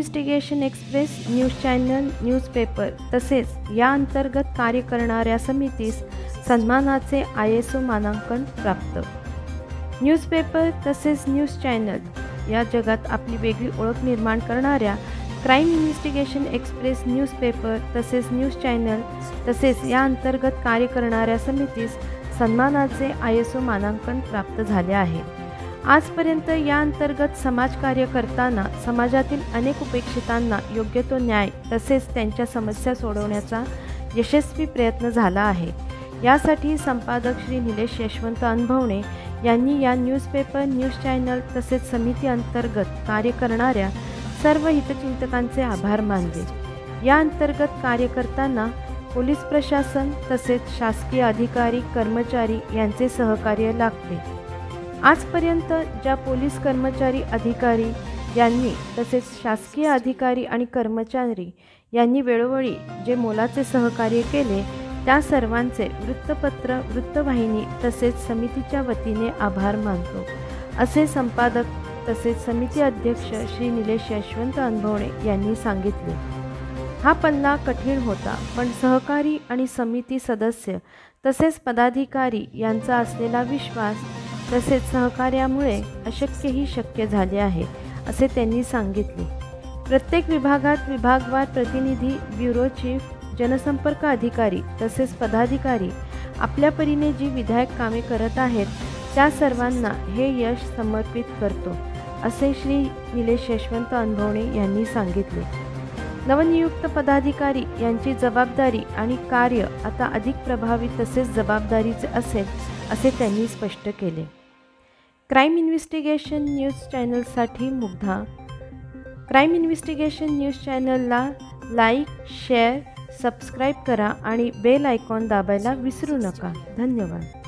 Investigation express news channel newspaper तसेच या अंतर्गत कार्य करणाऱ्या समितीस सन्मानाचे ISO मानांकन प्राप्त। न्यूजपेपर तसेच न्यूज चॅनल या जगात आपली वेगळी ओळख निर्माण करणाऱ्या क्राईम इन्व्हेस्टिगेशन एक्सप्रेस न्यूजपेपर तसेच न्यूज चॅनल तसेच या अंतर्गत कार्य करणाऱ्या समितीस सन्मानाचे ISO मानांकन प्राप्त झाले आहे। आजपर्यंत या अंतर्गत समाजकार्य करताना समाजातील अनेक उपेक्षितांना योग्य तो न्याय तसेच त्यांच्या समस्या सोडवण्याचा यशस्वी प्रयत्न झाला आहे। यासाठी संपादक श्री निलेश यशवंत अनभवणे यांनी या न्यूजपेपर न्यूज चॅनल तसेच समिती अंतर्गत कार्य करणाऱ्या सर्व हितचिंतकांचे आभार मानले। या अंतर्गत कार्य करताना पोलीस प्रशासन तसेच शासकीय अधिकारी कर्मचारी यांचे सहकार्य लागते। आजपर्यंत ज्या पोलीस कर्मचारी अधिकारी यांनी तसेच शासकीय अधिकारी आणि कर्मचारी यांनी वेळोवेळी जे मोलाचे सहकार्य केले त्या सर्वांचे वृत्तपत्र वृत्तवाहिनी तसेच समितीच्या वतीने आभार मानतो, असे संपादक तसेच समिती अध्यक्ष श्री निलेश यशवंत अनभवणे यांनी सांगितले। हा पल्ला कठीण होता, पण सहकारी आणि समिती सदस्य तसेच पदाधिकारी यांचा असलेला विश्वास तसेच सहकार्यामुळे अशक्यही शक्य झाले आहे, असे त्यांनी सांगितले। प्रत्येक विभागात विभागवार प्रतिनिधी, ब्युरो चीफ, जनसंपर्क अधिकारी तसेच पदाधिकारी आपल्या परीने जी विधायक कामे करत आहेत त्या सर्वांना हे यश समर्पित करतो, असे श्री निलेश यशवंत अनभवणे यांनी सांगितले। नवनियुक्त पदाधिकारी यांची जबाबदारी आणि कार्य आता अधिक प्रभावी तसेच जबाबदारीचे असेल, असे त्यांनी स्पष्ट केले। क्राईम इन्व्हेस्टिगेशन न्यूज चॅनलसाठी मुग्धा। क्राईम इन्व्हेस्टिगेशन न्यूज चॅनलला लाईक, शेअर, सबस्क्राईब करा आणि बेल आयकॉन दाबायला विसरू नका। धन्यवाद।